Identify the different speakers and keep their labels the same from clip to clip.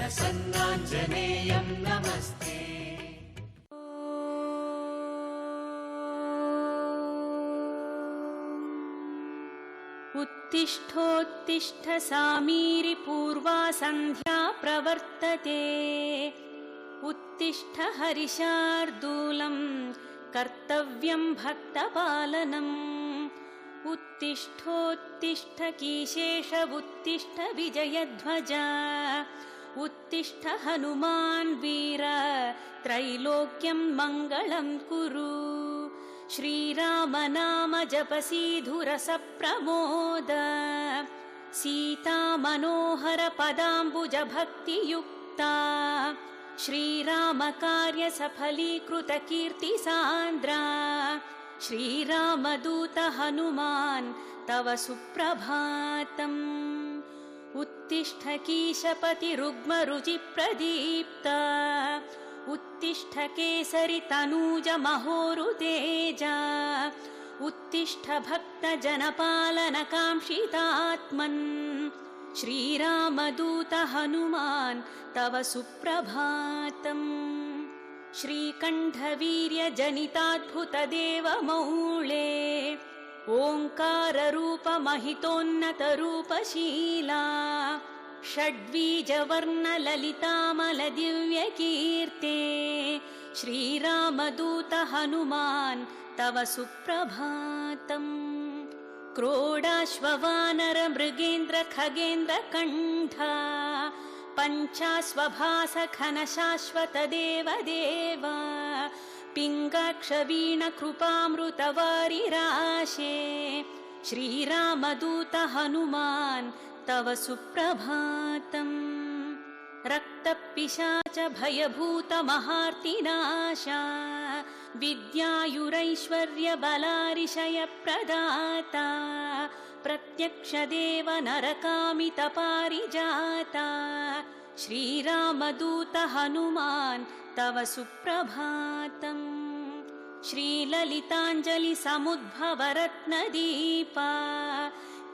Speaker 1: प्रसन्नाञ्जनेयं नमस्ते।
Speaker 2: उत्तिष्ठोत्तिष्ठ सामीरि पूर्वा सन्ध्या प्रवर्तते। उत्तिष्ठ हरिशार्दूलं कर्तव्यं भक्तपालनम्। उत्तिष्ठोत्तिष्ठ कीशेष उत्तिष्ठ विजयध्वज। उत्तिष्ठ हनुमान् वीर त्रैलोक्यं मङ्गलं कुरु। श्रीराम नाम जपसीधुरस प्रमोद। सीता मनोहर पदाम्बुज भक्तियुक्ता। श्रीराम कार्य सफलीकृत कीर्ति सान्द्रा। श्रीराम दूत हनुमान् तव सुप्रभातम्। उत्तिष्ठ कीशपति रुग्म रुचि प्रदीप्त। उत्तिष्ठ केसरि तनूज महोरुतेज। उत्तिष्ठ भक्त जनपालन काङ्क्षितात्मन्। श्रीरामदूत हनुमान् तव सुप्रभातम्। श्रीकण्ठवीर्य जनिताद्भुत देवमौळे। ओङ्कार रूप महितोन्नत रूपशीला। षड्वीजवर्ण ललितामल दिव्यकीर्ते। श्रीरामदूत हनुमान् तव सुप्रभातम्। क्रोडाश्ववानर मृगेन्द्र खगेन्द्र कण्ठा। पञ्चाश्वभास घन शाश्वत देवदेव। पिङ्गाक्ष वीण कृपामृत वारिराशे। श्रीरामदूत हनुमान् तव सुप्रभातम्। रक्तपिशाच भयभूत महार्तिनाशा। विद्यायुरैश्वर्य बलारिशय प्रदाता। प्रत्यक्ष देव नरकामित पारिजाता। श्रीरामदूत हनुमान् तव सुप्रभातम्। श्रीललिताञ्जलि समुद्भव रत्नदीपा।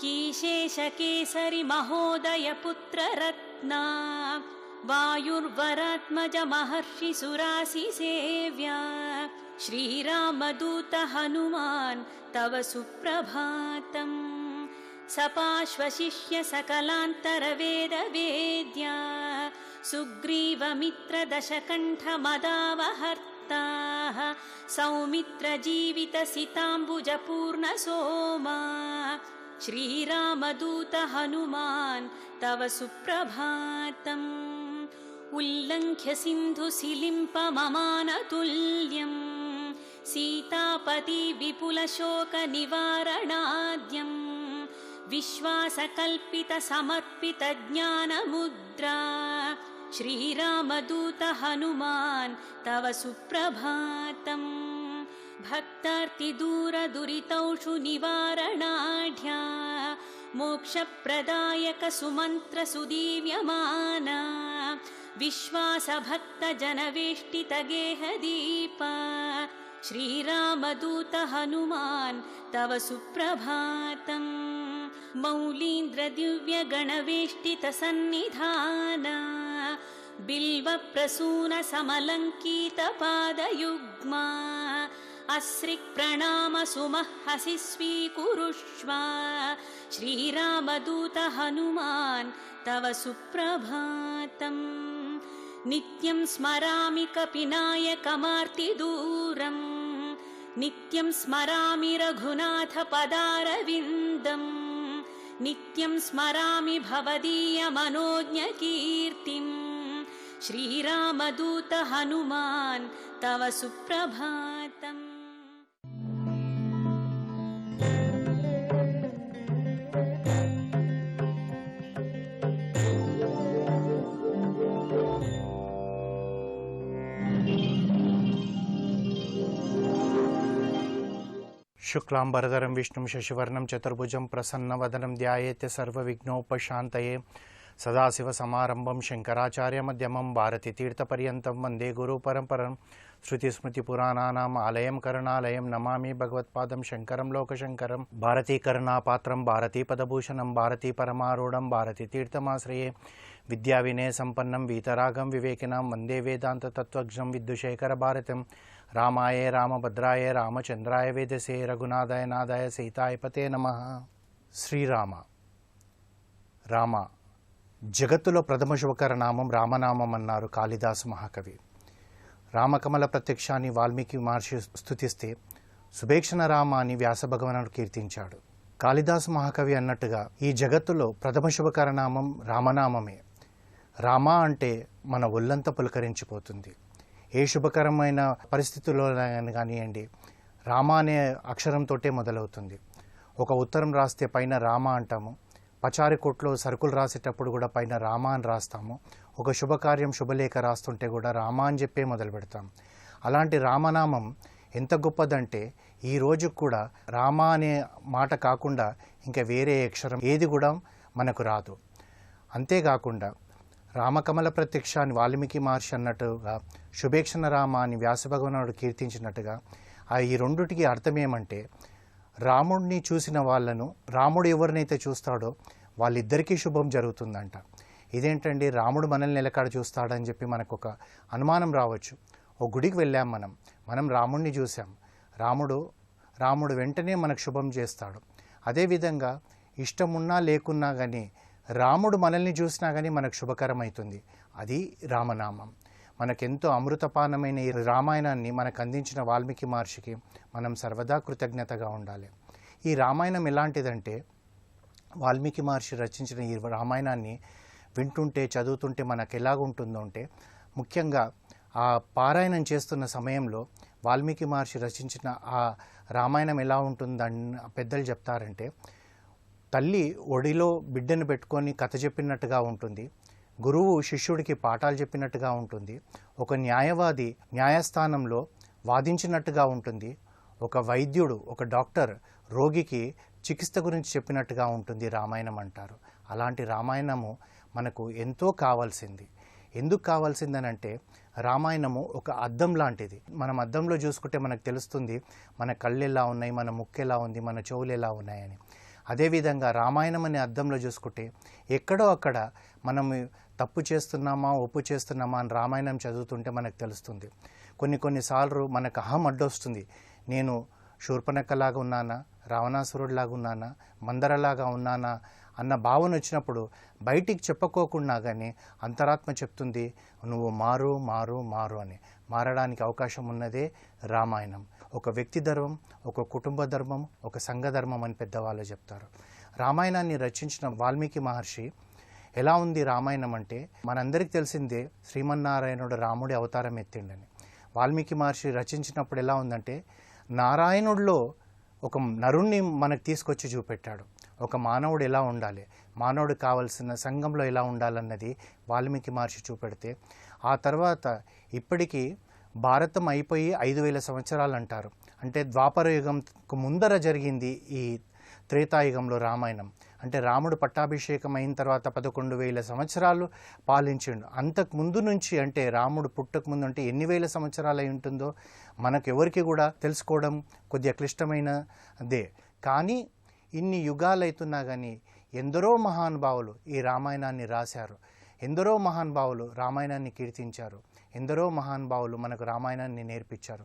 Speaker 2: कीशेष केसरि महोदय पुत्र रत्ना। वायुर्वरात्मज महर्षि सुरासि सेव्या। श्रीरामदूत हनुमान् तव सुप्रभातम्। सपाश्वशिष्य सकलान्तर वेद वेद्या। सुग्रीवमित्र दशकण्ठ मदावहर्ता। सौमित्र जीवित सिताम्बुज पूर्ण सोमा। श्रीरामदूत हनुमान् तव सुप्रभातम्। उल्लङ्घ्य सिन्धु सिलिम्प ममानतुल्यम्। सीतापति विपुल शोक निवारणाद्यम्। विश्वासकल्पित समर्पित ज्ञानमुद्रा। श्रीरामदूत हनुमान् तव सुप्रभातम्। भक्तार्ति दूर दुरितौषु निवारणाढ्या। मोक्षप्रदायक सुमन्त्र सुदीव्यमाना। विश्वास भक्त जनवेष्टित गेहदीपा। श्रीरामदूत हनुमान् तव सुप्रभातम्। मौलीन्द्र दिव्य गणवेष्टित सन्निधाना। बिल्व प्रसून समलङ्कित पादयुग्मा। अस्रिक् प्रणाम सुमहसि स्वीकुरुष्व। श्रीरामदूत हनुमान् तव सुप्रभातम्। नित्यं स्मरामि कपिनायकमार्तिदूरम्। नित्यं स्मरामि रघुनाथ पदारविन्दम्। नित्यं स्मरामि भवदीय मनोज्ञकीर्तिम्। श्रीरामदूत हनुमान् तव सुप्रभातम्।
Speaker 3: शुक्लांबरधरं विष्णुं शशिवर्णं चतुर्भुजं प्रसन्नवदनं ध्यायेत् सर्वविघ्नोपशान्तये। सदाशिवसमारम्भं शङ्कराचार्यमध्यमं भारतीतीर्थपर्यन्तं वन्दे गुरुपरम्परं। श्रुतिस्मृतिपुराणानाम् आलयं करुणालयं नमामि भगवत्पादं शङ्करं लोकशङ्करं। भारतीकरुणापात्रं भारतीपदभूषणं भारतीपरमारूढं भारतीतीर्थमाश्रये। విద్యా వినయ సంపన్నం వీతరాగం వివేకినాం వందే వేదాంత తత్వజ్ఞం విద్యుశేఖర భారతం రామాయ రామభద్రాయ రామచంద్రాయ వేదసే రఘునాథాయ నాథాయ సీతాయపతే నమః. శ్రీరామ. రామ జగత్తులో ప్రథమ శుభకర నామం రామనామం అన్నారు కాళిదాసు మహాకవి. రామకమల ప్రత్యక్షాన్ని వాల్మీకి మహర్షి స్తుతిస్తే సుభేక్షణ రామ అని వ్యాసభగవానుడు కీర్తించాడు. కాళిదాసు మహాకవి అన్నట్టుగా ఈ జగత్తులో ప్రథమ శుభకర నామం రామనామమే. రామ అంటే మన ఒళ్ళంతా పులకరించిపోతుంది. ఏ శుభకరమైన పరిస్థితుల్లో కానివ్వండి, రామ అనే అక్షరంతోటే మొదలవుతుంది. ఒక ఉత్తరం రాస్తే పైన రామ అంటాము. పచారి కొట్లో సరుకులు రాసేటప్పుడు కూడా పైన రామ అని రాస్తాము. ఒక శుభకార్యం శుభలేఖ రాస్తుంటే కూడా రామ అని చెప్పే మొదలు పెడతాం. అలాంటి రామనామం ఎంత గొప్పదంటే ఈ రోజు కూడా రామ అనే మాట కాకుండా ఇంకా వేరే అక్షరం ఏది కూడా మనకు రాదు. అంతేకాకుండా రామకమల ప్రత్యక్ష అని వాల్మీకి మహర్షి అన్నట్టుగా శుభేక్షణ రామ అని వ్యాసభగవానుడు కీర్తించినట్టుగా ఈ రెండుటికి అర్థం ఏమంటే రాముడిని చూసిన వాళ్ళను, రాముడు ఎవరినైతే చూస్తాడో వాళ్ళిద్దరికీ శుభం జరుగుతుందంట. ఇదేంటండి రాముడు మనల్ని నిలకాడ చూస్తాడని చెప్పి మనకు ఒక అనుమానం రావచ్చు. ఓ గుడికి వెళ్ళాం, మనం రాముడిని చూసాం. రాముడు వెంటనే మనకు శుభం చేస్తాడు. అదేవిధంగా ఇష్టమున్నా లేకున్నా కానీ రాముడు మనల్ని చూసినా కానీ మనకు శుభకరమవుతుంది. అది రామనామం. మనకెంతో అమృతపానమైన ఈ రామాయణాన్ని మనకు అందించిన వాల్మీకి మహర్షికి మనం సర్వదా కృతజ్ఞతగా ఉండాలి. ఈ రామాయణం ఎలాంటిదంటే వాల్మీకి మహర్షి రచించిన ఈ రామాయణాన్ని వింటుంటే చదువుతుంటే మనకు ఎలాగుంటుందో అంటే, ముఖ్యంగా ఆ పారాయణం చేస్తున్న సమయంలో వాల్మీకి మహర్షి రచించిన ఆ రామాయణం ఎలా ఉంటుందని పెద్దలు చెప్తారంటే, తల్లి ఒడిలో బిడ్డను పెట్టుకొని కథ చెప్పినట్టుగా ఉంటుంది. గురువు శిష్యుడికి పాఠాలు చెప్పినట్టుగా ఉంటుంది. ఒక న్యాయవాది న్యాయస్థానంలో వాదించినట్టుగా ఉంటుంది. ఒక వైద్యుడు, ఒక డాక్టర్ రోగికి చికిత్స గురించి చెప్పినట్టుగా ఉంటుంది రామాయణం అంటారు. అలాంటి రామాయణము మనకు ఎంతో కావాల్సింది. ఎందుకు కావాల్సిందనంటే రామాయణము ఒక అద్దం లాంటిది. మనం అద్దంలో చూసుకుంటే మనకు తెలుస్తుంది మన కళ్ళు ఎలా ఉన్నాయి, మన ముక్కు ఎలా ఉంది, మన చెవులు ఎలా ఉన్నాయని. అదేవిధంగా రామాయణం అనే అద్దంలో చూసుకుంటే ఎక్కడో అక్కడ మనం తప్పు చేస్తున్నామా ఒప్పు చేస్తున్నామా అని రామాయణం చదువుతుంటే మనకు తెలుస్తుంది. కొన్నిసార్లు మనకు అహం అడ్డొస్తుంది. నేను శూర్పణఖలాగా ఉన్నానా, రావణాసురుడిలాగా ఉన్నానా, మందరలాగా ఉన్నానా అన్న భావన వచ్చినప్పుడు బయటికి చెప్పుకోకుండా కానీ అంతరాత్మ చెప్తుంది నువ్వు మారు మారు మారు అని. మారడానికి అవకాశం ఉన్నదే రామాయణం. ఒక వ్యక్తి ధర్మం, ఒక కుటుంబ ధర్మం, ఒక సంఘ ధర్మం అని పెద్దవాళ్ళు చెప్తారు. రామాయణాన్ని రచించిన వాల్మీకి మహర్షి ఎలా ఉంది రామాయణం అంటే, మనందరికీ తెలిసిందే శ్రీమన్నారాయణుడు రాముడి అవతారం ఎత్తిండని. వాల్మీకి మహర్షి రచించినప్పుడు ఎలా ఉందంటే, నారాయణుడిలో ఒక నరుణ్ణి మనకు తీసుకొచ్చి చూపెట్టాడు. ఒక మానవుడు ఎలా ఉండాలి, మానవుడు కావలసిన సంఘంలో ఎలా ఉండాలన్నది వాల్మీకి మహర్షి చూపెడితే, ఆ తర్వాత ఇప్పటికీ భారతం అయిపోయి 5000 సంవత్సరాలు అంటారు. అంటే ద్వాపర యుగంకు ముందర జరిగింది ఈ త్రేతాయుగంలో రామాయణం. అంటే రాముడు పట్టాభిషేకం అయిన తర్వాత 11,000 సంవత్సరాలు పాలించిండు. అంతకు ముందు నుంచి, అంటే రాముడు పుట్టక ముందు అంటే ఎన్ని వేల సంవత్సరాలు అయి ఉంటుందో మనకు ఎవరికి కూడా తెలుసుకోవడం కొద్దిగా క్లిష్టమైనదే. కానీ ఇన్ని యుగాలు అవుతున్నా కానీ ఎందరో మహానుభావులు ఈ రామాయణాన్ని రాశారు. ఎందరో మహానుభావులు రామాయణాన్ని కీర్తించారు. ఎందరో మహానుభావులు మనకు రామాయణాన్ని నేర్పించారు.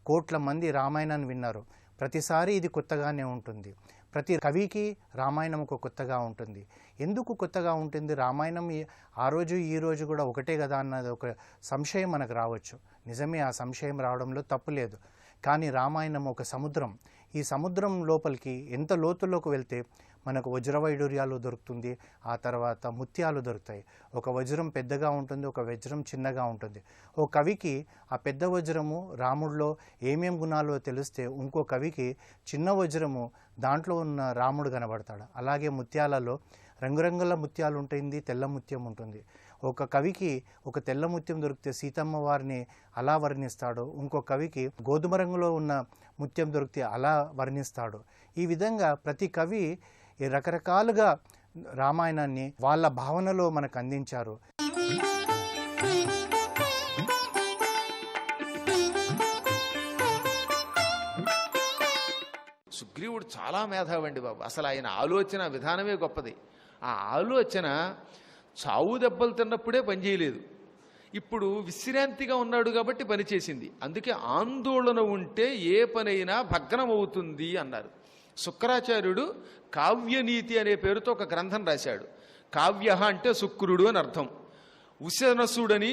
Speaker 3: కోట్ల మంది రామాయణాన్ని విన్నారు. ప్రతిసారి ఇది కొత్తగానే ఉంటుంది. ప్రతి కవికి రామాయణం ఒక కొత్తగా ఉంటుంది. ఎందుకు కొత్తగా ఉంటుంది? రామాయణం ఆ రోజు ఈ రోజు కూడా ఒకటే కదా అన్నది ఒక సంశయం మనకు రావచ్చు. నిజమే, ఆ సంశయం రావడంలో తప్పు లేదు. కానీ రామాయణం ఒక సముద్రం. ఈ సముద్రం లోపలికి ఎంత లోతుల్లోకి వెళ్తే మనకు వజ్రవైడూర్యాలు దొరుకుతుంది, ఆ తర్వాత ముత్యాలు దొరుకుతాయి. ఒక వజ్రం పెద్దగా ఉంటుంది, ఒక వజ్రం చిన్నగా ఉంటుంది. ఓ కవికి ఆ పెద్ద వజ్రము రాముడిలో ఏమేం గుణాలో తెలిస్తే ఇంకో కవికి చిన్న వజ్రము దాంట్లో ఉన్న రాముడు కనబడతాడు. అలాగే ముత్యాలలో రంగురంగుల ముత్యాలు ఉంటుంది, తెల్ల ముత్యం ఉంటుంది. ఒక కవికి ఒక తెల్ల ముత్యం దొరికితే సీతమ్మ వారిని అలా వర్ణిస్తాడు. ఇంకో కవికి గోధుమ రంగులో ఉన్న ముత్యం దొరికితే అలా వర్ణిస్తాడు. ఈ విధంగా ప్రతి కవి రకరకాలుగా రామాయణాన్ని వాళ్ళ భావనలో మనకు అందించారు.
Speaker 4: సుగ్రీవుడు చాలా మేధావండి బాబు. అసలు ఆయన ఆలోచన విధానమే గొప్పది. ఆ ఆలోచన చావు దెబ్బలు తిన్నప్పుడే పనిచేయలేదు, ఇప్పుడు విశ్రాంతిగా ఉన్నాడు కాబట్టి పనిచేసింది. అందుకే ఆందోళన ఉంటే ఏ పనైనా భగ్నమవుతుంది అన్నారు. శుక్రాచార్యుడు కావ్యనీతి అనే పేరుతో ఒక గ్రంథం రాశాడు. కావ్య అంటే శుక్రుడు అని అర్థం. ఉశనసుడని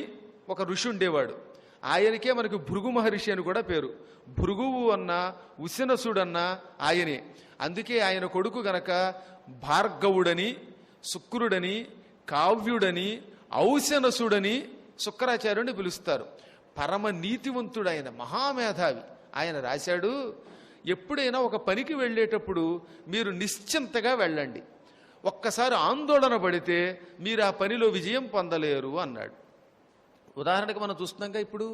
Speaker 4: ఒక ఋషి ఉండేవాడు, ఆయనకే మనకి భృగు మహర్షి అని కూడా పేరు. భృగువు అన్నా ఉశనసుడన్నా ఆయనే. అందుకే ఆయన కొడుకు గనక భార్గవుడని, శుక్రుడని, కావ్యుడని, ఔశనసుడని శుక్రాచార్యుడిని పిలుస్తారు. పరమ నీతివంతుడు ఆయన, మహామేధావి. ఆయన రాశాడు, ఎప్పుడైనా ఒక పనికి వెళ్ళేటప్పుడు మీరు నిశ్చింతగా వెళ్ళండి, ఒక్కసారి ఆందోళన పడితే మీరు ఆ పనిలో విజయం పొందలేరు అన్నాడు. ఉదాహరణకు మనం చూస్తున్నాంగా, ఇప్పుడు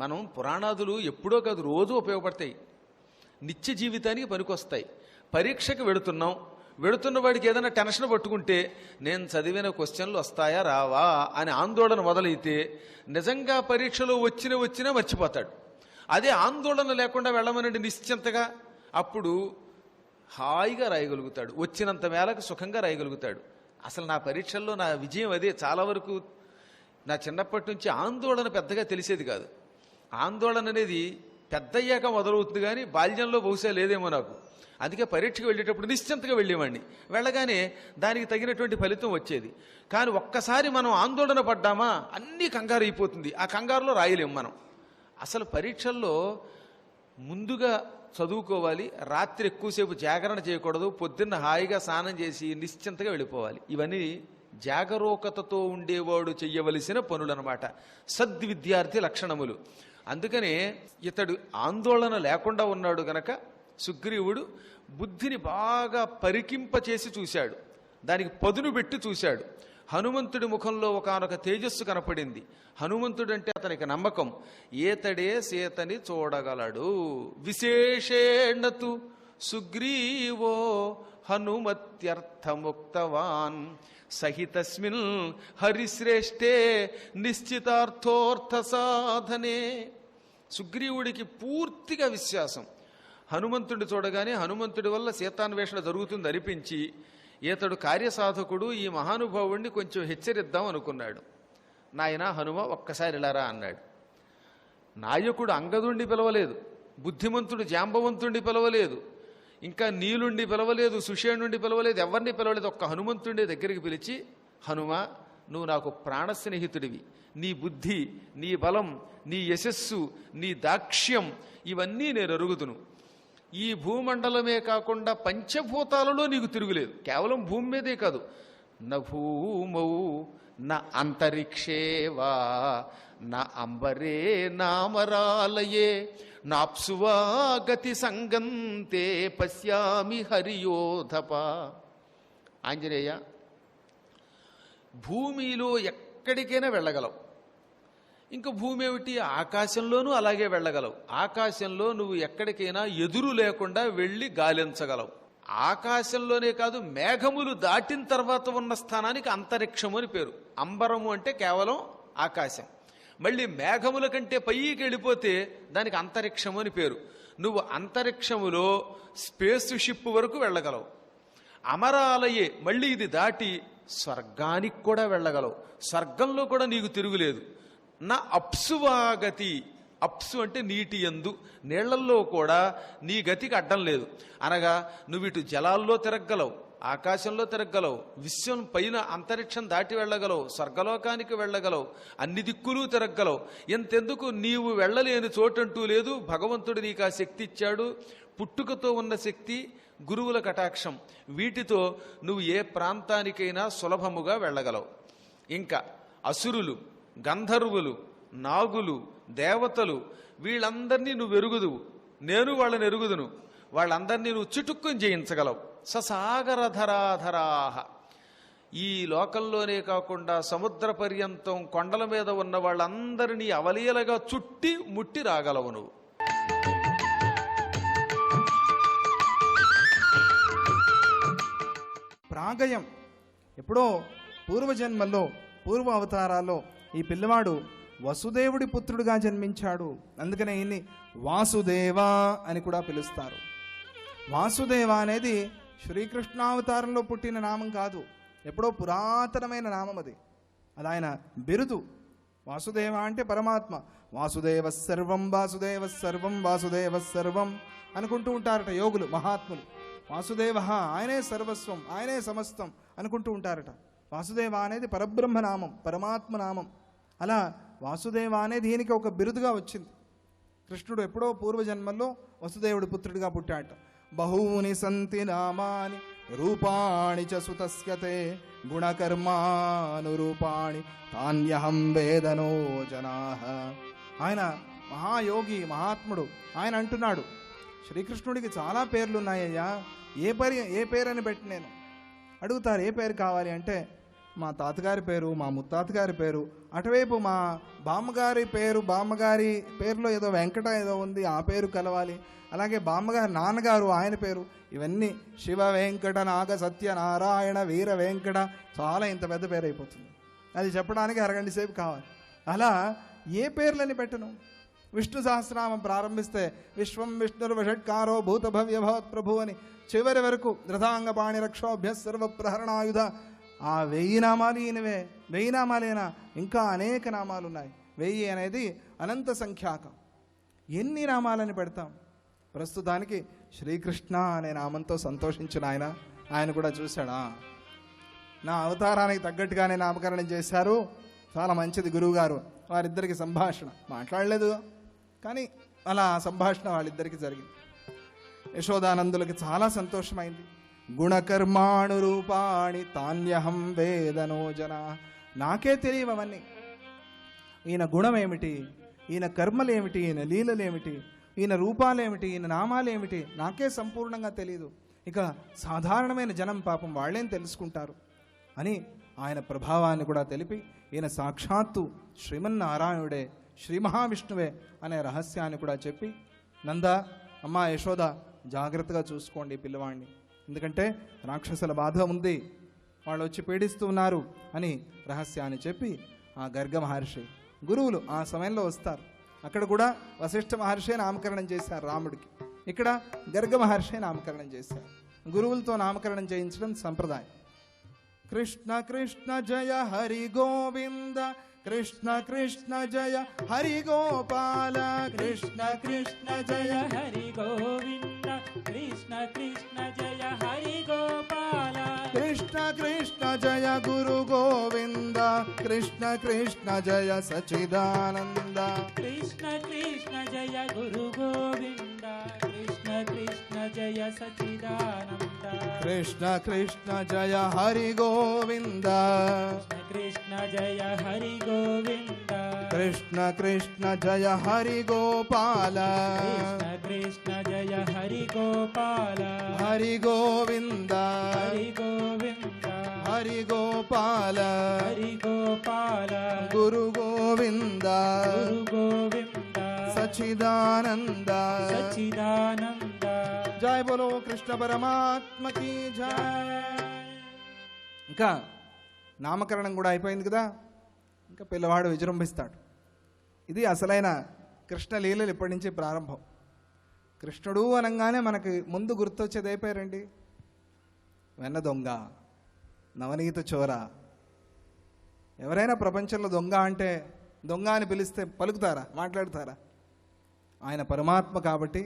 Speaker 4: మనం పురాణాదులు ఎప్పుడో కాదు రోజు ఉపయోగపడతాయి, నిత్య జీవితానికి పనికొస్తాయి. పరీక్షకు వెడుతున్న వాడికి ఏదైనా టెన్షన్ పట్టుకుంటే నేను చదివిన క్వశ్చన్లు వస్తాయా రావా అని ఆందోళన మొదలైతే నిజంగా పరీక్షలో వచ్చినా మర్చిపోతాడు. అదే ఆందోళన లేకుండా వెళ్ళమనండి నిశ్చింతగా, అప్పుడు హాయిగా రాయగలుగుతాడు, వచ్చినంత మేరకు సుఖంగా రాయగలుగుతాడు. అసలు నా పరీక్షల్లో నా విజయం అదే. చాలా వరకు నా చిన్నప్పటి నుంచి ఆందోళన పెద్దగా తెలిసేది కాదు. ఆందోళన అనేది పెద్దయ్యాక మొదలవుతుంది, కానీ బాల్యంలో బహుశా లేదేమో నాకు. అందుకే పరీక్షకు వెళ్ళేటప్పుడు నిశ్చింతగా వెళ్ళేవాడిని, వెళ్ళగానే దానికి తగినటువంటి ఫలితం వచ్చేది. కానీ ఒక్కసారి మనం ఆందోళన పడ్డామా అన్నీ కంగారు అయిపోతుంది, ఆ కంగారులో రాయలేము మనం. అసలు పరీక్షల్లో ముందుగా చదువుకోవాలి, రాత్రి ఎక్కువసేపు జాగరణ చేయకూడదు, పొద్దున్న హాయిగా స్నానం చేసి నిశ్చింతగా వెళ్ళిపోవాలి. ఇవన్నీ జాగరూకతతో ఉండేవాడు చెయ్యవలసిన పనులన్నమాట, సద్విద్యార్థి లక్షణములు. అందుకనే ఇతడు ఆందోళన లేకుండా ఉన్నాడు గనక సుగ్రీవుడు బుద్ధిని బాగా పరికింపచేసి చూశాడు, దానికి పదును పెట్టి చూశాడు. హనుమంతుడి ముఖంలో ఒకానొక తేజస్సు కనపడింది. హనుమంతుడంటే అతనికి నమ్మకం, ఏతడే సీతని చూడగలడు. విశేషేణతు సుగ్రీవో హనుమత్యర్థముక్తవాన్ సహితస్మిన్ హరిశ్రేష్ఠే నిశ్చితార్థోర్థ సాధనే. సుగ్రీవుడికి పూర్తిగా విశ్వాసం. హనుమంతుడిని చూడగానే హనుమంతుడి వల్ల సీతాన్వేషణ జరుగుతుంది అనిపించి ఇతడు కార్యసాధకుడు, ఈ మహానుభావుడిని కొంచెం హెచ్చరిద్దాం అనుకున్నాడు. నాయనా హనుమ ఒక్కసారి ఇలారా అన్నాడు. నాయకుడు అంగదుండి పిలవలేదు, బుద్ధిమంతుడు జాంబవంతుడిని పిలవలేదు, ఇంకా నీలుండి పిలవలేదు, సుషేణుండి పిలవలేదు, ఎవరిని పిలవలేదు. ఒక్క హనుమంతుడి దగ్గరికి పిలిచి, హనుమ నువ్వు నాకు ప్రాణ స్నేహితుడివి, నీ బుద్ధి, నీ బలం, నీ యశస్సు, నీ దాక్ష్యం ఇవన్నీ నేను ఎరుగుదును. ఈ భూమండలమే కాకుండా పంచభూతాలలో నీకు తిరుగులేదు. కేవలం భూమి మీదే కాదు, న భూమౌ న అంతరిక్షేవా నా అంబరే నామరాలయే నాప్సువా గతి సంగంతే పశ్యామి హరియోధప. ఆంజనేయ, భూమిలో ఎక్కడికైనా వెళ్ళగలవు. ఇంకా భూమి ఏమిటి, ఆకాశంలోనూ అలాగే వెళ్ళగలవు. ఆకాశంలో నువ్వు ఎక్కడికైనా ఎదురు లేకుండా వెళ్ళి గాలించగలవు. ఆకాశంలోనే కాదు, మేఘములు దాటిన తర్వాత ఉన్న స్థానానికి అంతరిక్షము అని పేరు. అంబరము అంటే కేవలం ఆకాశం. మళ్ళీ మేఘముల కంటే పైకి వెళ్ళిపోతే దానికి అంతరిక్షము అని పేరు. నువ్వు అంతరిక్షములో స్పేస్ షిప్ వరకు వెళ్ళగలవు. అమరాలయే, మళ్ళీ ఇది దాటి స్వర్గానికి కూడా వెళ్ళగలవు. స్వర్గంలో కూడా నీకు తిరుగులేదు. నా అప్సువాగతి, అప్సు అంటే నీటి యందు, నీళ్లల్లో కూడా నీ గతికి అడ్డం లేదు. అనగా నువ్వు ఇటు జలాల్లో తిరగలవు, ఆకాశంలో తిరగలవు, విశ్వం పైన అంతరిక్షం దాటి వెళ్ళగలవు, స్వర్గలోకానికి వెళ్ళగలవు, అన్ని దిక్కులు తిరగలవు. ఎంతెందుకు, నీవు వెళ్ళలేని చోటంటూ లేదు. భగవంతుడు నీకు ఆ శక్తి ఇచ్చాడు. పుట్టుకతో ఉన్న శక్తి, గురువుల కటాక్షం, వీటితో నువ్వు ఏ ప్రాంతానికైనా సులభముగా వెళ్ళగలవు. ఇంకా అసురులు, గంధర్వులు, నాగులు, దేవతలు వీళ్ళందరినీ నువ్వు ఎరుగుదువు, నేను వాళ్ళని ఎరుగుదును. వాళ్ళందరినీ నువ్వు చిటుక్కుని జయించగలవు. ససాగరధరాధరాహ, ఈ లోకంలోనే కాకుండా సముద్ర పర్యంతం కొండల మీద ఉన్న వాళ్ళందరినీ అవలీలగా చుట్టి ముట్టి రాగలవు నువ్వు.
Speaker 5: ప్రాగయం ఎప్పుడో పూర్వజన్మల్లో, పూర్వ అవతారాల్లో ఈ పిల్లవాడు వసుదేవుడి పుత్రుడిగా జన్మించాడు. అందుకనే ఈయన్ని వాసుదేవ అని కూడా పిలుస్తారు. వాసుదేవ అనేది శ్రీకృష్ణావతారంలో పుట్టిన నామం కాదు. ఎప్పుడో పురాతనమైన నామం అది ఆయన బిరుదు. వాసుదేవ అంటే పరమాత్మ. వాసుదేవ సర్వం వాసుదేవ సర్వం వాసుదేవ సర్వం అనుకుంటూ ఉంటారట యోగులు మహాత్ములు. వాసుదేవ ఆయనే సర్వస్వం, ఆయనే సమస్తం అనుకుంటూ ఉంటారట. వాసుదేవ అనేది పరబ్రహ్మ నామం, పరమాత్మ నామం. అలా వాసుదేవ అనేది దీనికి ఒక బిరుదుగా వచ్చింది. కృష్ణుడు ఎప్పుడో పూర్వజన్మల్లో వసుదేవుడి పుత్రుడిగా పుట్టాట. బహూని సంతి నామాని రూపాణి చ సుతస్యతే గుణకర్మానురూపాణి తాన్యహం వేదనో జనాః. ఆయన మహాయోగి మహాత్ముడు. ఆయన అంటున్నాడు, శ్రీకృష్ణుడికి చాలా పేర్లు ఉన్నాయ్యా, ఏ పేరని పెట్టి నేను అడుగుతారు. ఏ పేరు కావాలి అంటే మా తాతగారి పేరు, మా ముత్తాతగారి పేరు, అటువైపు మా బామ్మగారి పేరులో ఏదో వెంకట ఏదో ఉంది, ఆ పేరు కలవాలి. అలాగే బామ్మగారి నాన్నగారు ఆయన పేరు. ఇవన్నీ శివ వెంకట నాగ సత్యనారాయణ వీర వెంకట, చాలా ఇంత పెద్ద పేరు అయిపోతుంది. అది చెప్పడానికి అరగంట సేపు కావాలి. అలా ఏ పేర్లని పెట్టను. విష్ణు సహస్రనామం ప్రారంభిస్తే విశ్వం విష్ణుర్వషట్కారో భూత భవ్య భవత్ ప్రభు అని చివరి వరకు రథాంగ పాణి రక్షోభ్య సర్వ ప్రహరణాయుధ. ఆ 1000 నామాలు ఈయనవే. 1000 నామాలేనా? ఇంకా అనేక నామాలు ఉన్నాయి. 1000 అనేది అనంత సంఖ్యాకం. ఎన్ని నామాలని పెడతాం? ప్రస్తుతానికి శ్రీకృష్ణ అనే నామంతో సంతోషించిన ఆయన కూడా చూశాడా, నా అవతారానికి తగ్గట్టుగానే నామకరణం చేశారు, చాలా మంచిది గురువుగారు. వారిద్దరికి సంభాషణ మాట్లాడలేదు, కానీ అలా సంభాషణ వాళ్ళిద్దరికి జరిగింది. యశోదానందులకి చాలా సంతోషమైంది. గుణకర్మాణు రూపాణి తాన్యహం వేదనో జనా. నాకే తెలియవన్నీ. ఈయన గుణమేమిటి, ఈయన కర్మలేమిటి, ఈయన లీలలేమిటి, ఈయన రూపాలేమిటి, ఈయన నామాలేమిటి నాకే సంపూర్ణంగా తెలియదు. ఇక సాధారణమైన జనం పాపం వాళ్ళేం తెలుసుకుంటారు అని ఆయన ప్రభావాన్ని కూడా తెలిపి ఈయన సాక్షాత్తు శ్రీమన్నారాయణుడే, శ్రీ మహావిష్ణువే అనే రహస్యాన్ని కూడా చెప్పి, నంద, అమ్మ యశోద, జాగ్రత్తగా చూసుకోండి పిల్లవాడిని, ఎందుకంటే రాక్షసుల బాధ ఉంది, వాళ్ళు వచ్చి పీడిస్తూ ఉన్నారు అని రహస్యాన్ని చెప్పి ఆ గర్గ మహర్షి, గురువులు ఆ సమయంలో వస్తారు. అక్కడ కూడా వశిష్ఠ మహర్షి నామకరణం చేశారు రాముడికి, ఇక్కడ గర్గ మహర్షి నామకరణం చేశారు. గురువులతో నామకరణం చేయించడం సంప్రదాయం. కృష్ణ కృష్ణ జయ హరి గోవింద, కృష్ణ కృష్ణ జయ హరి గోపాల,
Speaker 1: కృష్ణ కృష్ణ జయ హరి గోవింద, కృష్ణ కృష్ణ జయ హరి గోపాల,
Speaker 5: కృష్ణ కృష్ణ జయ గురు గోవింద, కృష్ణ కృష్ణ జయ సచిదానంద,
Speaker 1: కృష్ణ కృష్ణ జయ గురు గోవింద, కృష్ణ కృష్ణ జయ సచిదానంద,
Speaker 5: కృష్ణ కృష్ణ జయ హరి గోవింద,
Speaker 1: కృష్ణ జయ హరి గోవింద,
Speaker 5: కృష్ణ కృష్ణ జయ హరి గోపాల,
Speaker 1: కృష్ణ కృష్ణ జయ హరి గోపాల,
Speaker 5: హరి గోవింద,
Speaker 1: హరి గోవింద,
Speaker 5: హరి గోపాల,
Speaker 1: హరి గోపాల,
Speaker 5: గురు గోవింద,
Speaker 1: గురు గోవింద,
Speaker 5: సచిదానంద.
Speaker 1: సచ్చిదానంద.
Speaker 5: జయ బోలో కృష్ణ పరమాత్మకి జయ. ఇంకా నామకరణం కూడా అయిపోయింది కదా, ఇంకా పిల్లవాడు విజృంభిస్తాడు. ఇది అసలైన కృష్ణ లీలలు ఇప్పటి నుంచి ప్రారంభం. కృష్ణుడు అనగానే మనకి ముందు గుర్తొచ్చేది అయిపోయారండి, వెన్న దొంగ, నవనీత చోర. ఎవరైనా ప్రపంచంలో దొంగ అంటే, దొంగ అని పిలిస్తే పలుకుతారా, మాట్లాడతారా? ఆయన పరమాత్మ కాబట్టి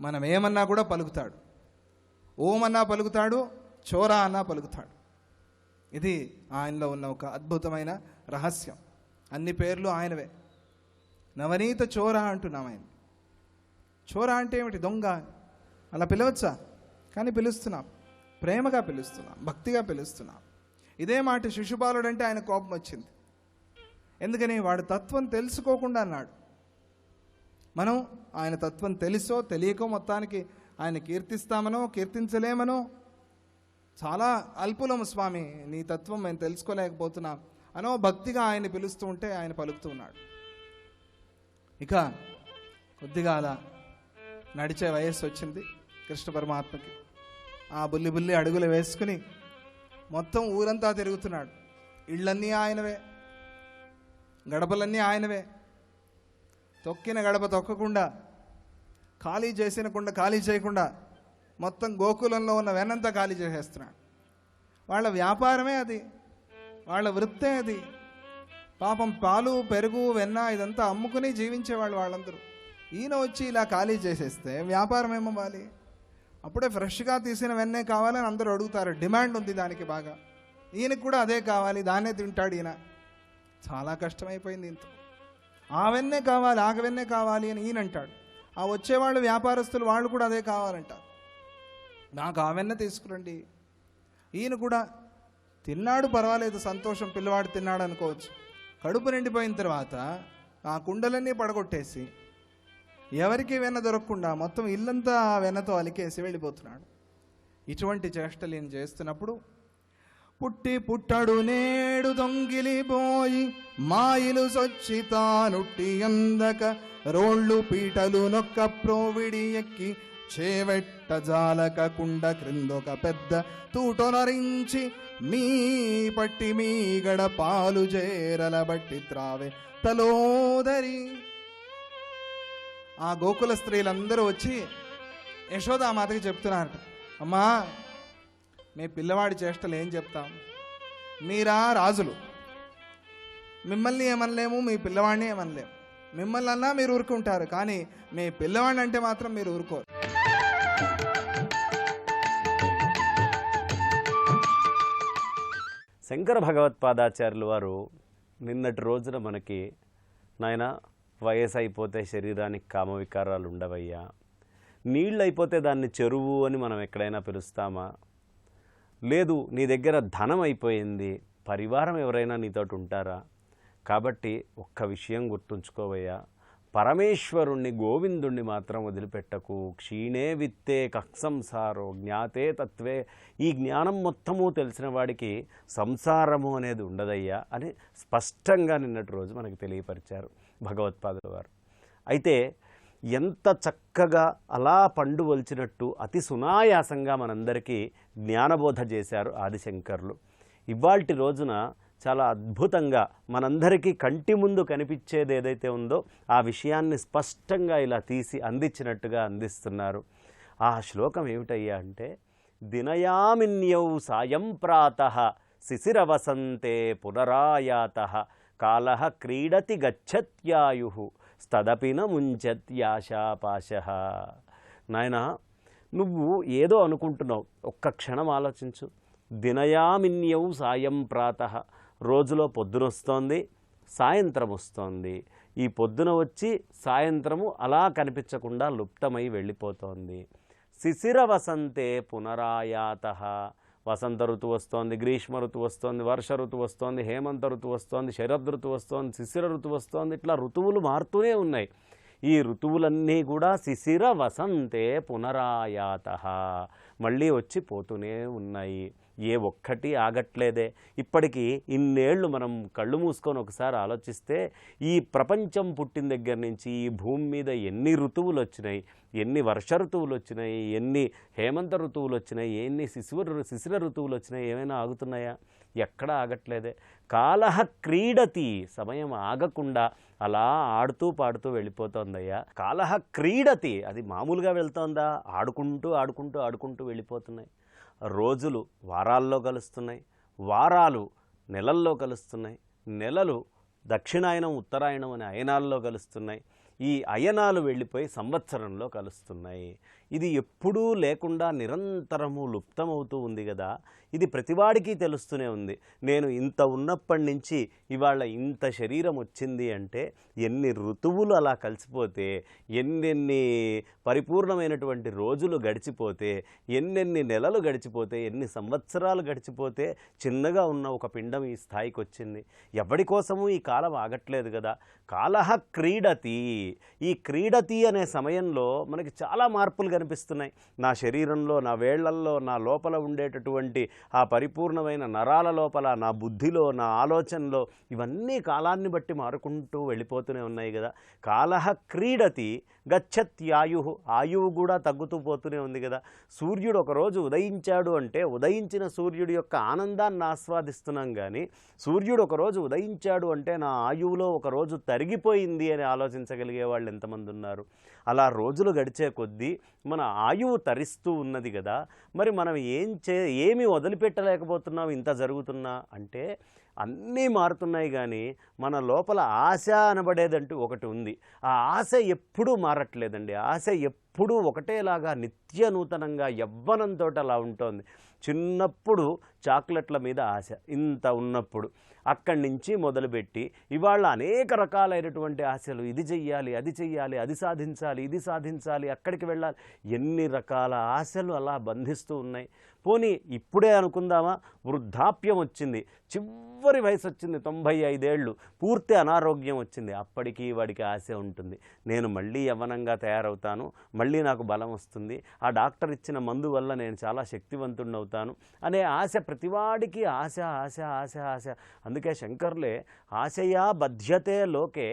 Speaker 5: మనం ఏమన్నా కూడా పలుకుతాడు. ఓమన్నా పలుకుతాడు, చోరా అన్నా పలుకుతాడు. ఇది ఆయనలో ఉన్న ఒక అద్భుతమైన రహస్యం. అన్ని పేర్లు ఆయనవే. నవనీత చోర అంటున్నాం ఆయన. చోర అంటే ఏమిటి? దొంగ. అలా పిలవచ్చా? కానీ పిలుస్తున్నాం, ప్రేమగా పిలుస్తున్నాం, భక్తిగా పిలుస్తున్నాం. ఇదే మాట శిశుపాలుడు అంటే ఆయన కోపం వచ్చింది. ఎందుకని? వాడు తత్వం తెలుసుకోకుండా అన్నాడు. మనం ఆయన తత్వం తెలుసో తెలియకో మొత్తానికి ఆయన కీర్తిస్తామనో కీర్తించలేమనో, చాలా అల్పులము స్వామి, నీ తత్వం మేము తెలుసుకోలేకపోతున్నాం అనో భక్తిగా ఆయన్ని పిలుస్తూ ఉంటే ఆయన పలుకుతూ ఉన్నాడు. ఇక కొద్దిగా అలా నడిచే వయస్సు వచ్చింది కృష్ణ పరమాత్మకి. ఆ బుల్లి బుల్లి అడుగులు వేసుకుని మొత్తం ఊరంతా తిరుగుతున్నాడు. ఇళ్ళన్నీ ఆయనవే, గడపలన్నీ ఆయనవే. తొక్కిన గడప తొక్కకుండా, ఖాళీ చేసిన కుండ ఖాళీ చేయకుండా మొత్తం గోకులంలో ఉన్న వెన్నంతా ఖాళీ చేసేస్తున్నాడు. వాళ్ళ వ్యాపారమే అది, వాళ్ళ వృత్తే అది. పాపం పాలు పెరుగు వెన్న ఇదంతా అమ్ముకుని జీవించేవాళ్ళు వాళ్ళందరూ. ఈయన వచ్చి ఇలా ఖాళీ చేసేస్తే వ్యాపారం ఏమవ్వాలి? అప్పుడే ఫ్రెష్గా తీసిన వెన్నే కావాలని అందరూ అడుగుతారు, డిమాండ్ ఉంది దానికి బాగా. ఈయనకు కూడా అదే కావాలి, దాన్నే తింటాడు ఈయన. చాలా కష్టమైపోయింది ఇంత. ఆ వెన్నే కావాలి, ఆ వెన్నే కావాలి అని ఈయన అంటాడు. ఆ వచ్చేవాళ్ళు వ్యాపారస్తులు వాళ్ళు కూడా అదే కావాలంటారు, నాకు ఆ వెన్న తీసుకురండి. ఈయన కూడా తిన్నాడు, పర్వాలేదు, సంతోషం, పిల్లవాడు తిన్నాడు అనుకోవచ్చు. కడుపు నిండిపోయిన తర్వాత ఆ కుండలన్నీ పడగొట్టేసి ఎవరికి వెన్న దొరకకుండా మొత్తం ఇల్లంతా ఆ వెన్నతో అలికేసి వెళ్ళిపోతున్నాడు. ఇటువంటి చేష్టలు ఈయన చేస్తున్నప్పుడు పుట్టి పుట్టడు నేడు దొంగిలిపోయి మాయిలు సొచ్చి తానుట్టి అందక రోళ్ళు పీటలు నొక్క ప్రోవిడి ఎక్కి చేవెట్ట జాలక కుండ క్రిందొక పెద్ద తూటొనరించి మీ పట్టి మీ గడ పాలు చేరల బట్టి త్రావే తలోదరి. ఆ గోకుల స్త్రీలందరూ వచ్చి యశోదామాతకి చెప్తున్నారట, అమ్మా మీ పిల్లవాడి చేష్టలు ఏం చెప్తాం, మీరా రాజులు, మిమ్మల్ని ఏమనలేము, మీ పిల్లవాడిని ఏమనలేము. మిమ్మల్ని అన్నా మీరు ఊరుకుంటారు, కానీ మీ పిల్లవాడిని అంటే మాత్రం మీరు ఊరుకోరు.
Speaker 6: శంకర భగవత్పాదాచార్యుల వారు నిన్నటి రోజున మనకి, నాయన వయసు అయిపోతే శరీరానికి కామవికారాలు ఉండవయ్యా, నీళ్ళు అయిపోతే దాన్ని చెరువు అని మనం ఎక్కడైనా పిలుస్తామా, లేదు నీ దగ్గర ధనం అయిపోయింది, పరివారం ఎవరైనా నీతోటి ఉంటారా, కాబట్టి ఒక్క విషయం గుర్తుంచుకోవయ్యా, పరమేశ్వరుణ్ణి గోవిందుణ్ణి మాత్రం వదిలిపెట్టకు. క్షీణే విత్తే కక్సంసారో జ్ఞాతే తత్వే. ఈ జ్ఞానం మొత్తము తెలిసిన వాడికి సంసారము అనేది ఉండదయ్యా అని స్పష్టంగా నిన్నటి రోజు మనకు తెలియపరిచారు భగవత్పాదుల వారు. అయితే ఎంత చక్కగా అలా పండు వలిచినట్టు అతి సునాయాసంగా మనందరికీ జ్ఞానబోధ చేశారు ఆదిశంకర్లు. ఇవాల్టి రోజున చాలా అద్భుతంగా మనందరికీ కంటి ముందు కనిపించేది ఏదైతే ఉందో ఆ విషయాన్ని స్పష్టంగా ఇలా తీసి అందించినట్టుగా అందిస్తున్నారు. ఆ శ్లోకం ఏమిటయ్యా అంటే, దినయామిన్యౌ సాయం ప్రాతః శిశిరవసంతే పునరాయాతః కాలః క్రీడతి గచ్చత్యాయుః స్తదపిన ముంచత్యాశాపాశః. నాయన, నువ్వు ఏదో అనుకుంటున్నావు, ఒక్క క్షణం ఆలోచించు. దినయామిన్యౌ సాయం ప్రాతః, రోజులో పొద్దునొస్తోంది, సాయంత్రం వస్తోంది. ఈ పొద్దున వచ్చి సాయంత్రము అలా కనిపించకుండా లుప్తమై వెళ్ళిపోతోంది. శిశిర వసంతే పునరాయాతః, వసంత ఋతువు వస్తోంది, గ్రీష్మ ఋతువు వస్తోంది, వర్ష ఋతువు వస్తోంది, హేమంత ఋతువు వస్తోంది, శరద్ ఋతువు వస్తోంది, శిశిర ఋతువు వస్తోంది. ఇట్లా ఋతువులు మారుతూనే ఉన్నాయి. ఈ ఋతువులన్నీ కూడా శిశిర వసంతే పునరాయాతః, మళ్ళీ వచ్చి పోతూనే ఉన్నాయి. ఏ ఒక్కటి ఆగట్లేదే. ఇప్పటికీ ఇన్నేళ్లు మనం కళ్ళు మూసుకొని ఒకసారి ఆలోచిస్తే ఈ ప్రపంచం పుట్టిన దగ్గర నుంచి ఈ భూమి మీద ఎన్ని ఋతువులు వచ్చినాయి, ఎన్ని వర్ష ఋతువులు వచ్చినాయి, ఎన్ని హేమంత ఋతువులు వచ్చినాయి, ఎన్ని శిశిర ఋతువులు వచ్చినాయి, ఏమైనా ఆగుతున్నాయా? ఎక్కడా ఆగట్లేదే. కాలః క్రీడతి, సమయం ఆగకుండా అలా ఆడుతూ పాడుతూ వెళ్ళిపోతుందయ్యా. కాలః క్రీడతి, అది మామూలుగా వెళ్తోందా? ఆడుకుంటూ ఆడుకుంటూ ఆడుకుంటూ వెళ్ళిపోతున్నాయి. రోజులు వారాల్లో కలుస్తున్నాయి, వారాలు నెలల్లో కలుస్తున్నాయి, నెలలు దక్షిణాయనం ఉత్తరాయణం అనే అయనాల్లో కలుస్తున్నాయి, ఈ అయనాలు వెళ్ళిపోయి సంవత్సరంలో కలుస్తున్నాయి. ఇది ఎప్పుడూ లేకుండా నిరంతరము లుప్తమవుతూ ఉంది కదా. ఇది ప్రతివాడికి తెలుస్తూనే ఉంది. నేను ఇంత ఉన్నప్పటి నుంచి ఇవాళ ఇంత శరీరం వచ్చింది అంటే ఎన్ని ఋతువులు అలా కలిసిపోతే, ఎన్నెన్ని పరిపూర్ణమైనటువంటి రోజులు గడిచిపోతే, ఎన్నెన్ని నెలలు గడిచిపోతే, ఎన్ని సంవత్సరాలు గడిచిపోతే చిన్నగా ఉన్న ఒక పిండం ఈ స్థాయికి వచ్చింది. ఎవడి కోసము ఈ కాలం ఆగట్లేదు కదా. కాలః క్రీడతి, ఈ క్రీడతి అనే సమయంలో మనకి చాలా మార్పులు కనిపిస్తున్నాయి. నా శరీరంలో, నా వేళ్లల్లో, నా లోపల ఉండేటటువంటి ఆ పరిపూర్ణమైన నరాల లోపల, నా బుద్ధిలో, నా ఆలోచనలో, ఇవన్నీ కాలాన్ని బట్టి మారుకుంటూ వెళ్ళిపోతూనే ఉన్నాయి కదా. కాలః క్రీడతి గచ్చత్యాయుః, ఆయువు కూడా తగ్గుతూ పోతూనే ఉంది కదా. సూర్యుడు ఒకరోజు ఉదయించాడు అంటే ఉదయించిన సూర్యుడి యొక్క ఆనందాన్ని ఆస్వాదిస్తున్నాం, కానీ సూర్యుడు ఒకరోజు ఉదయించాడు అంటే నా ఆయువులో ఒకరోజు తరిగిపోయింది అని ఆలోచించగలిగే వాళ్ళు ఎంతమంది ఉన్నారు? అలా రోజులు గడిచే కొద్దీ మన ఆయువు తరిస్తూ ఉన్నది కదా, మరి మనం ఏమి వదిలిపెట్టలేకపోతున్నాం ఇంత జరుగుతున్నా అంటే అన్నీ మారుతున్నాయి కానీ మన లోపల ఆశ అనబడేదంటూ ఒకటి ఉంది. ఆ ఆశ ఎప్పుడూ మారట్లేదండి. ఆశ ఎప్పుడూ ఒకటేలాగా నిత్య నూతనంగా యవ్వనంతో అలా ఉంటుంది. చిన్నప్పుడు చాక్లెట్ల మీద ఆశ ఇంత ఉన్నప్పుడు, అక్కడి నుంచి మొదలుపెట్టి ఇవాళ అనేక రకాలైనటువంటి ఆశలు, ఇది చెయ్యాలి, అది చెయ్యాలి, అది సాధించాలి, ఇది సాధించాలి, అక్కడికి వెళ్ళాలి, ఎన్ని రకాల ఆశలు అలా బంధిస్తూ ఉన్నాయి. పోనీ ఇప్పుడే అనుకుందామా, వృద్ధాప్యం వచ్చింది, చివరి వయసు వచ్చింది, 95 ఏళ్ళు, పూర్తి అనారోగ్యం వచ్చింది, అప్పటికి వాడికి ఆశ ఉంటుంది. నేను మళ్ళీ యవ్వనంగా తయారవుతాను, మళ్ళీ నాకు బలం వస్తుంది, ఆ డాక్టర్ ఇచ్చిన మందు వల్ల నేను చాలా శక్తివంతుడిని అవుతాను అనే ఆశ. ప్రతివాడికి ఆశ ఆశ ఆశ ఆశ. అందుకే శంకర్లే ఆశయా బధ్యతే లోకే,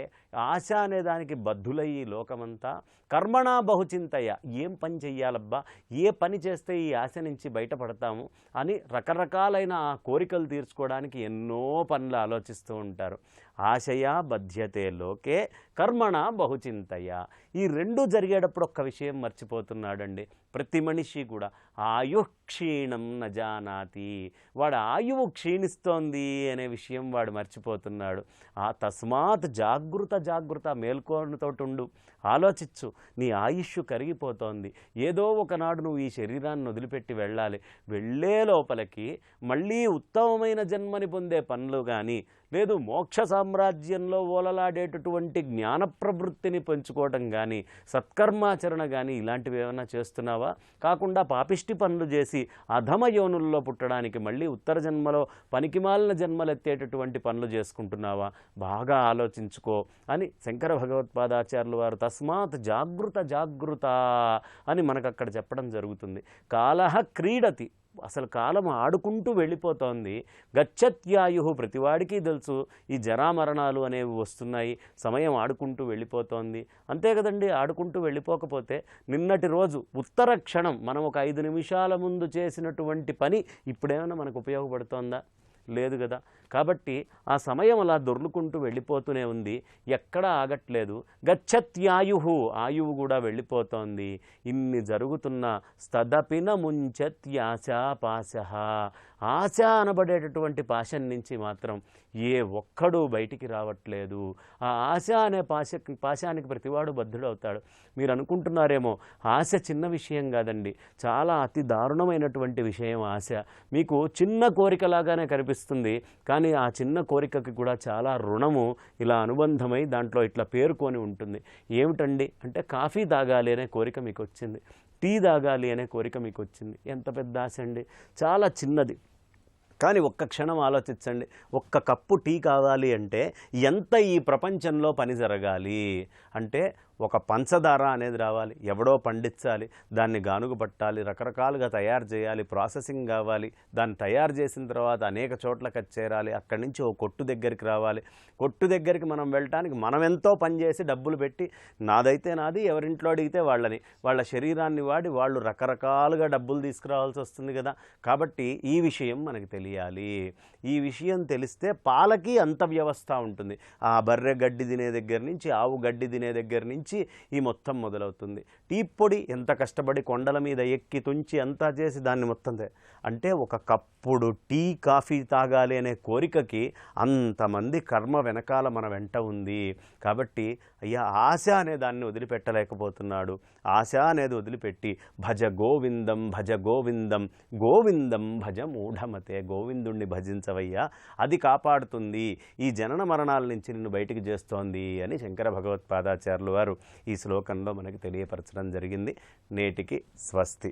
Speaker 6: ఆశ అనే దానికి బద్ధులయ్యి లోకమంతా కర్మణా బహుచింతయ, ఏం పని చెయ్యాలబ్బా, ఏ పని చేస్తే ఈ ఆశ నుంచి బయటపడతాము అని రకరకాలైన ఆ కోరికలు తీర్చుకోవడానికి ఎన్నో పనులు ఆలోచిస్తూ ఉంటారు. ఆశయా బధ్యతే లోకే కర్మణా బహుచింతయ. ఈ రెండు జరిగేటప్పుడు ఒక్క విషయం మర్చిపోతున్నాడండి ప్రతి మనిషి కూడా, ఆయుః క్షీణం నజానాతి. వాడు ఆయువు క్షీణిస్తోంది అనే విషయం వాడు మర్చిపోతున్నాడు. ఆ తస్మాత్ జాగృత జాగృత, మేల్కోనుతోటుండు, ఆలోచించు, నీ ఆయుష్ కరిగిపోతోంది, ఏదో ఒకనాడు నువ్వు ఈ శరీరాన్ని వదిలిపెట్టి వెళ్ళాలి, వెళ్ళే లోపలికి మళ్ళీ ఉత్తమమైన జన్మని పొందే పనులు కానీ, లేదు మోక్ష సామ్రాజ్యంలో ఓలలాడేటటువంటి జ్ఞాన ప్రవృత్తిని పెంచుకోవటం కానీ, సత్కర్మాచరణ కానీ ఇలాంటివి ఏమైనా చేస్తున్నావా? కాకుండా పాపిష్టి పనులు చేసి అధమ యోనుల్లో పుట్టడానికి మళ్ళీ ఉత్తర జన్మలో పనికిమాలిన జన్మలెత్తేటటువంటి పనులు చేసుకుంటున్నావా? బాగా ఆలోచించుకో అని శంకర భగవత్పాదాచార్యులు వారు తస్మాత్ జాగృత జాగృత అని మనకు అక్కడ చెప్పడం జరుగుతుంది. కాలః క్రీడతి, అసలు కాలం ఆడుకుంటూ వెళ్ళిపోతోంది. గచ్చత్యాయు, ప్రతివాడికి తెలుసు ఈ జరామరణాలు అనేవి వస్తున్నాయి, సమయం ఆడుకుంటూ వెళ్ళిపోతోంది. అంతే కదండి, ఆడుకుంటూ వెళ్ళిపోకపోతే నిన్నటి రోజు ఉత్తర క్షణం మనం ఒక 5 నిమిషాల ముందు చేసినటువంటి పని ఇప్పుడేమైనా మనకు ఉపయోగపడుతోందా? లేదు కదా. కాబట్టి ఆ సమయం అలా దొర్లుకుంటూ వెళ్ళిపోతూనే ఉంది, ఎక్కడా ఆగట్లేదు. గచ్చత్యాయుహు, ఆయువు కూడా వెళ్ళిపోతోంది. ఇన్ని జరుగుతున్న స్తదపిన ముంచత్యాశాపాశః, ఆశ అనబడేటటువంటి పాశం నుంచి మాత్రం ఏ ఒక్కడూ బయటికి రావట్లేదు. ఆ ఆశ అనే పాశానికి ప్రతివాడు బద్ధుడవుతాడు. మీరు అనుకుంటున్నారేమో ఆశ చిన్న విషయం కాదండి, చాలా అతి దారుణమైనటువంటి విషయం ఆశ. మీకు చిన్న కోరికలాగానే కనిపిస్తుంది, కానీ ఆ చిన్న కోరికకి కూడా చాలా రుణము ఇలా అనుబంధమై దాంట్లో ఇట్లా పేరుకొని ఉంటుంది. ఏమిటండి అంటే, కాఫీ తాగాలి అనే కోరిక మీకు వచ్చింది, టీ తాగాలి అనే కోరిక మీకు వచ్చింది. ఎంత పెద్ద ఆశ అండి, చాలా చిన్నది. కానీ ఒక్క క్షణం ఆలోచించండి, ఒక్క కప్పు టీ కావాలి అంటే ఎంత ఈ ప్రపంచంలో పని జరగాలి అంటే, ఒక పంచదార అనేది రావాలి, ఎవడో పండించాలి, దాన్ని గానుగు పట్టాలి, రకరకాలుగా తయారు చేయాలి, ప్రాసెసింగ్ కావాలి, దాన్ని తయారు చేసిన తర్వాత అనేక చోట్లకి చేరాలి, అక్కడి నుంచి ఓ కొట్టు దగ్గరికి రావాలి, కొట్టు దగ్గరికి మనం వెళ్ళటానికి మనం ఎంతో పనిచేసి డబ్బులు పెట్టి, నాదైతే నాది, ఎవరింట్లో అడిగితే వాళ్ళని, వాళ్ళ శరీరాన్ని వాడి వాళ్ళు రకరకాలుగా డబ్బులు తీసుకురావాల్సి వస్తుంది కదా. కాబట్టి ఈ విషయం మనకు తెలియాలి. ఈ విషయం తెలిస్తే పాలకి అంత వ్యవస్థ ఉంటుంది. ఆ బర్రె గడ్డి తినే దగ్గర నుంచి, ఆవు గడ్డి తినే దగ్గర నుంచి ఈ మొత్తం మొదలవుతుంది. టీ పొడి ఎంత కష్టపడి కొండల మీద ఎక్కి తుంచి అంతా చేసి దాన్ని మొత్తం అంటే, ఒక కప్పుడు టీ కాఫీ తాగాలి అనే కోరికకి అంతమంది కర్మ వెనకాల మన వెంట ఉంది. కాబట్టి అయ్యా ఆశ అనే దాన్ని వదిలిపెట్టలేకపోతున్నాడు. ఆశ అనేది వదిలిపెట్టి భజ గోవిందం భజ గోవిందం గోవిందం భజ మూఢమతే, గోవిందుణ్ణి భజించవయ్యా, అది కాపాడుతుంది, ఈ జనన మరణాల నుంచి నిన్ను బయటికి చేస్తోంది అని శంకర భగవత్పాదాచార్యులు వారు ఈ శ్లోకంలో మనకి తెలియపరచడం జరిగింది. నేటికి స్వస్తి.